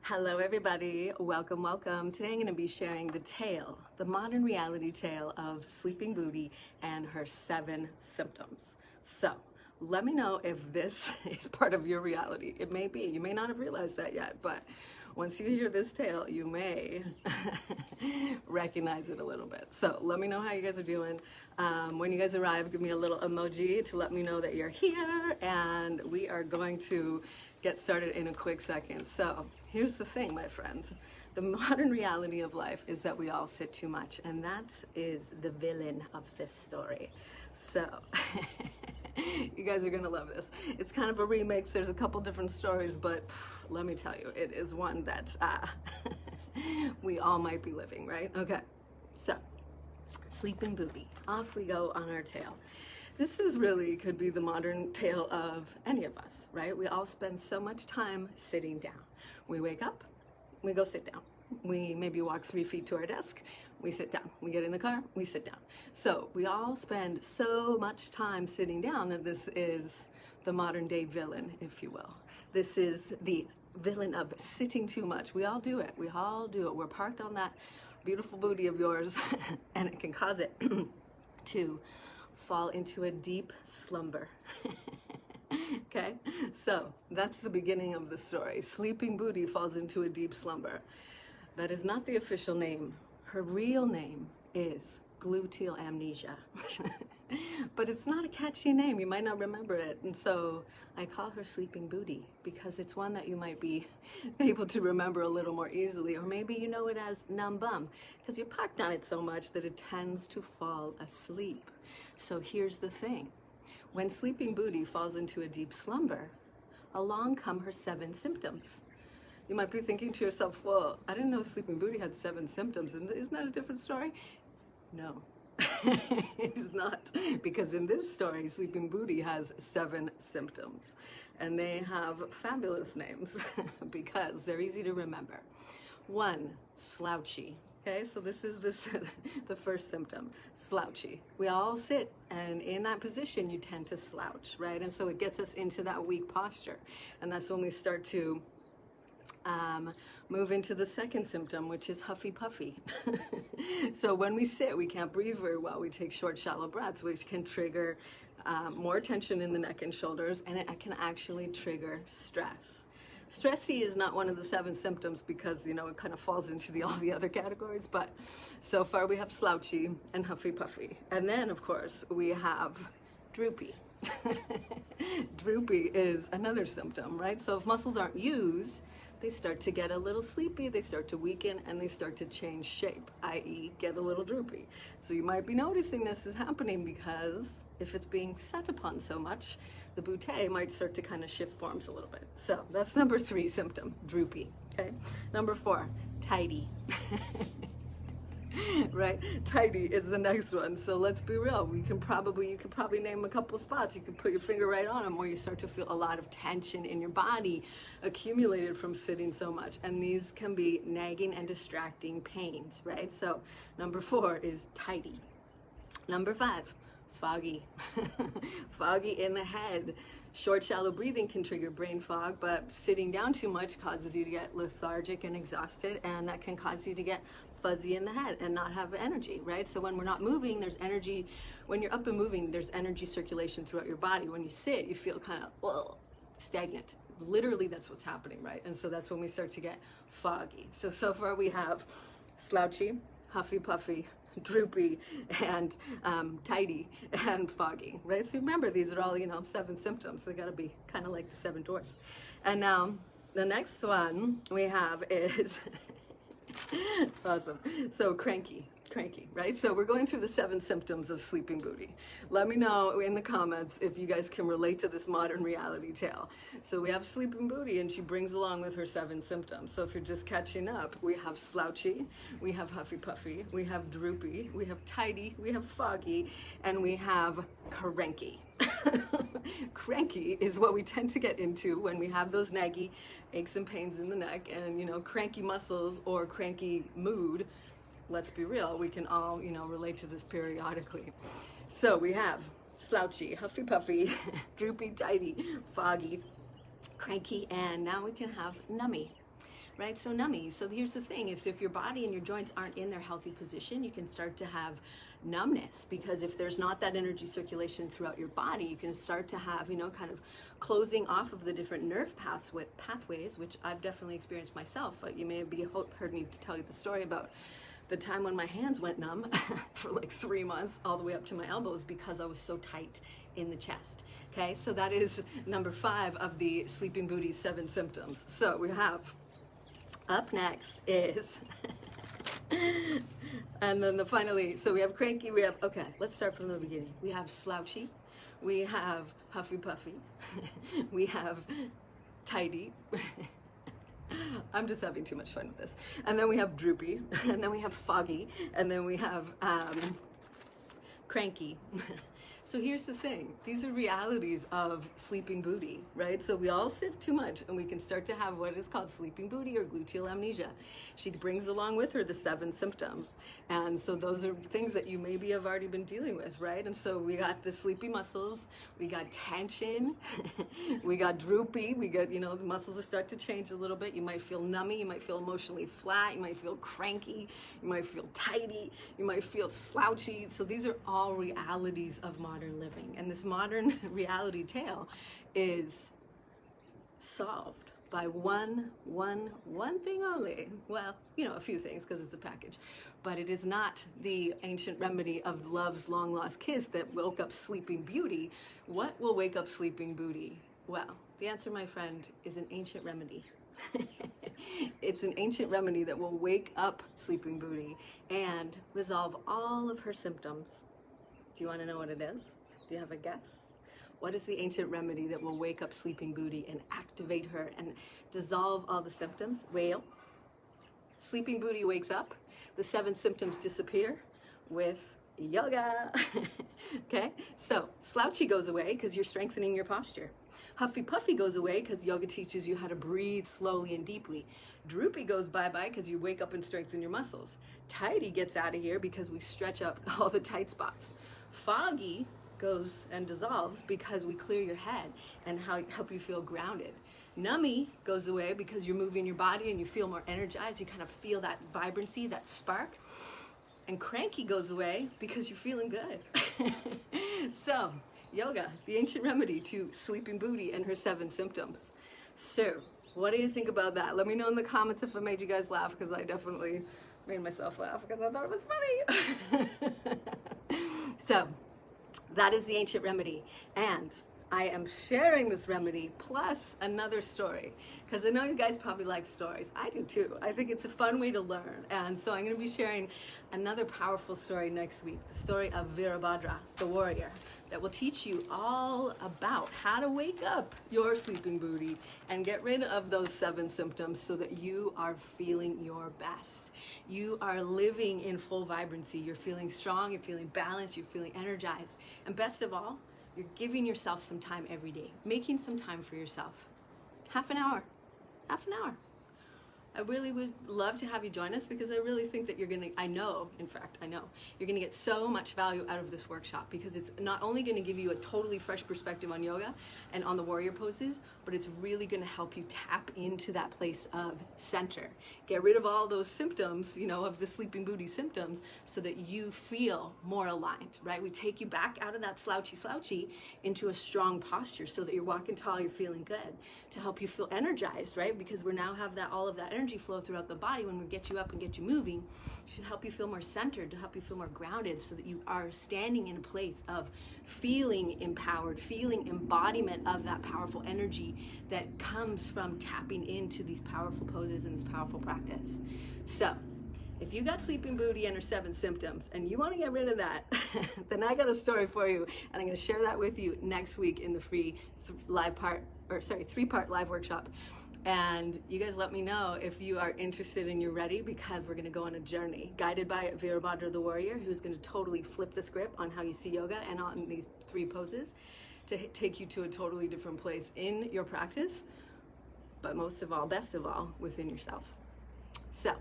Hello everybody, welcome, welcome. Today I'm going to be sharing the modern reality tale of Sleeping Beauty and her 7 symptoms. So, let me know if this is part of your reality. It may be, you may not have realized that yet, but once you hear this tale, you may recognize it a little bit. So let me know how you guys are doing. When you guys arrive, give me a little emoji to let me know that you're here, and we are going to get started in a quick second. So here's the thing, my friends. The modern reality of life is that we all sit too much, and that is the villain of this story. So you guys are gonna love this. It's kind of a remix. There's a couple different stories, but let me tell you, it is one that we all might be living, right? Okay, so Sleeping Beauty, off we go on our tale. This is really could be the modern tale of any of us, right? We all spend so much time sitting down. We wake up, we go sit down. We maybe walk 3 feet to our desk, we sit down. We get in the car, we sit down. So we all spend so much time sitting down that this is the modern day villain, if you will. This is the villain of sitting too much. We all do it. We all do it. We're parked on that beautiful booty of yours and it can cause it to fall into a deep slumber. Okay, so that's the beginning of the story. Sleeping Beauty falls into a deep slumber. That is not the official name. Her real name is gluteal amnesia. But it's not a catchy name. You might not remember it. And so I call her Sleeping Beauty because it's one that you might be able to remember a little more easily. Or maybe you know it as numb bum because you're parked on it so much that it tends to fall asleep. So here's the thing. When Sleeping Beauty falls into a deep slumber, along come her 7 symptoms. You might be thinking to yourself, well, I didn't know Sleeping Beauty had 7 symptoms. Isn't that a different story? No, it's not. Because in this story, Sleeping Beauty has 7 symptoms. And they have fabulous names because they're easy to remember. 1, slouchy. Okay, so this is the first symptom, slouchy. We all sit, and in that position, you tend to slouch, right? And so it gets us into that weak posture. And that's when we start to move into the second symptom, which is huffy puffy. So when we sit, we can't breathe very well. We take short, shallow breaths, which can trigger more tension in the neck and shoulders, and it can actually trigger stress. Stressy is not one of the 7 symptoms because, you know, it kind of falls into all the other categories, but so far we have slouchy and huffy puffy. And then, of course, we have droopy. Droopy is another symptom, right? So if muscles aren't used, they start to get a little sleepy, they start to weaken, and they start to change shape, i.e. get a little droopy. So you might be noticing this is happening because if it's being set upon so much, the bootay might start to kind of shift forms a little bit. So that's number 3 symptom, droopy, okay? Number 4, tidy. Right? Tidy is the next one. So let's be real. You could probably name a couple spots. You can put your finger right on them where you start to feel a lot of tension in your body accumulated from sitting so much. And these can be nagging and distracting pains, right? So number 4 is tidy. Number 5, foggy. Foggy in the head. Short, shallow breathing can trigger brain fog, but sitting down too much causes you to get lethargic and exhausted, and that can cause you to get fuzzy in the head and not have energy, right? So when we're not moving, there's energy. When you're up and moving, there's energy circulation throughout your body. When you sit, you feel kind of stagnant. Literally, that's what's happening, right? And so that's when we start to get foggy. So far we have slouchy, huffy puffy, droopy, and tidy, and foggy, right? So remember, these are all, 7 symptoms. They gotta be kind of like the 7 dwarfs. And now, the next one we have is, awesome, so cranky, right? So we're going through the 7 symptoms of Sleeping Beauty. Let me know in the comments if you guys can relate to this modern reality tale. So we have Sleeping Beauty, and she brings along with her 7 symptoms. So if you're just catching up, we have slouchy, we have huffy puffy, we have droopy, we have tidy, we have foggy, and we have cranky. Cranky is what we tend to get into when we have those naggy aches and pains in the neck, and cranky muscles or cranky mood. Let's be real, we can all, relate to this periodically. So we have slouchy, huffy puffy, droopy, tidy, foggy, cranky, and now we can have nummy. right? So nummy. So here's the thing, if your body and your joints aren't in their healthy position, you can start to have numbness, because if there's not that energy circulation throughout your body, you can start to have, kind of closing off of the different nerve pathways, which I've definitely experienced myself. You may have heard me tell you the story about the time when my hands went numb for like 3 months, all the way up to my elbows, because I was so tight in the chest. Okay, so that is number 5 of the Sleeping Beauty's 7 symptoms. So we have, up next is, and then finally, so we have cranky, okay, let's start from the beginning. We have slouchy, we have huffy puffy, we have tidy. I'm just having too much fun with this. And then we have droopy, and then we have foggy, and then we have cranky. So here's the thing, these are realities of sleeping booty, right? So we all sit too much, and we can start to have what is called sleeping booty or gluteal amnesia. She brings along with her the 7 symptoms. And so those are things that you maybe have already been dealing with, right? And so we got the sleepy muscles, we got tension, we got droopy, we got, the muscles will start to change a little bit. You might feel nummy, you might feel emotionally flat, you might feel cranky, you might feel tighty, you might feel slouchy. So these are all realities of modern living, and this modern reality tale is solved by one thing only. Well, a few things, because it's a package, but it is not the ancient remedy of love's long lost kiss that woke up sleeping beauty. What will wake up sleeping beauty? Well, the answer, my friend, is an ancient remedy. It's an ancient remedy that will wake up sleeping beauty and resolve all of her symptoms. Do you want to know what it is? Do you have a guess? What is the ancient remedy that will wake up sleeping beauty and activate her and dissolve all the symptoms? Well, sleeping beauty wakes up, the 7 symptoms disappear with yoga. Okay, so slouchy goes away because you're strengthening your posture. Huffy puffy goes away because yoga teaches you how to breathe slowly and deeply. Droopy goes bye-bye because you wake up and strengthen your muscles. Tidy gets out of here because we stretch up all the tight spots. Foggy goes and dissolves because we clear your head and help you feel grounded. Nummy goes away because you're moving your body and you feel more energized. You kind of feel that vibrancy, that spark. And cranky goes away because you're feeling good. So, yoga, the ancient remedy to sleeping booty and her 7 symptoms. So, what do you think about that? Let me know in the comments if I made you guys laugh, because I definitely made myself laugh because I thought it was funny. So, that is the ancient remedy. And I am sharing this remedy plus another story, because I know you guys probably like stories. I do too. I think it's a fun way to learn. And so I'm going to be sharing another powerful story next week, the story of Virabhadra the Warrior, that will teach you all about how to wake up your sleeping booty and get rid of those 7 symptoms so that you are feeling your best. You are living in full vibrancy. You're feeling strong, you're feeling balanced, you're feeling energized. And best of all, you're giving yourself some time every day, making some time for yourself. Half an hour. I really would love to have you join us, because I really think that you're going to, I know you're going to get so much value out of this workshop, because it's not only going to give you a totally fresh perspective on yoga and on the warrior poses, but it's really going to help you tap into that place of center. Get rid of all those symptoms, of the sleeping booty symptoms, so that you feel more aligned, right? We take you back out of that slouchy into a strong posture so that you're walking tall, you're feeling good, to help you feel energized, right? Because we now have all of that energy flow throughout the body. When we get you up and get you moving, it should help you feel more centered, to help you feel more grounded, so that you are standing in a place of feeling empowered, feeling embodiment of that powerful energy that comes from tapping into these powerful poses and this powerful practice. So, if you got sleeping booty and her 7 symptoms and you want to get rid of that, then I got a story for you, and I'm going to share that with you next week in the free 3-part live workshop. And you guys let me know if you are interested and you're ready, because we're going to go on a journey guided by Virabhadra the Warrior, who's going to totally flip the script on how you see yoga and on these 3 poses to take you to a totally different place in your practice, but most of all, best of all, within yourself. So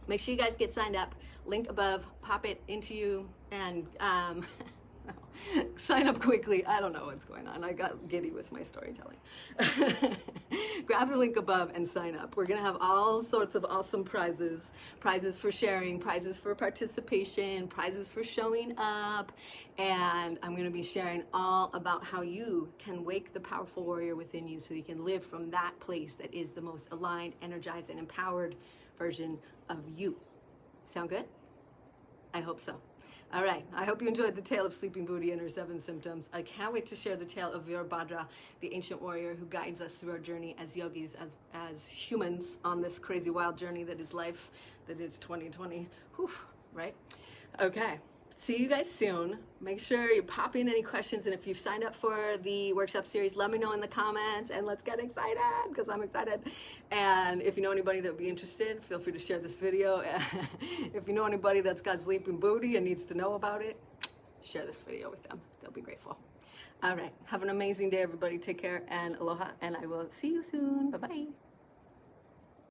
make sure you guys get signed up. Link above, pop it into you, and sign up quickly. I don't know what's going on. I got giddy with my storytelling. Grab the link above and sign up. We're going to have all sorts of awesome prizes. Prizes for sharing, prizes for participation, prizes for showing up. And I'm going to be sharing all about how you can wake the powerful warrior within you so you can live from that place that is the most aligned, energized, and empowered version of you. Sound good? I hope so. All right, I hope you enjoyed the tale of Sleeping Beauty and her 7 symptoms. I can't wait to share the tale of Virabhadra, the ancient warrior who guides us through our journey as yogis, as humans on this crazy wild journey that is life, that is 2020. Whew, right? Okay. See you guys soon. Make sure you pop in any questions, and if you've signed up for the workshop series, let me know in the comments, and let's get excited, because I'm excited. And if you know anybody that would be interested, feel free to share this video. If you know anybody that's got sleeping booty and needs to know about it, share this video with them. They'll be grateful. All right, have an amazing day, everybody. Take care, and aloha, and I will see you soon. Bye-bye.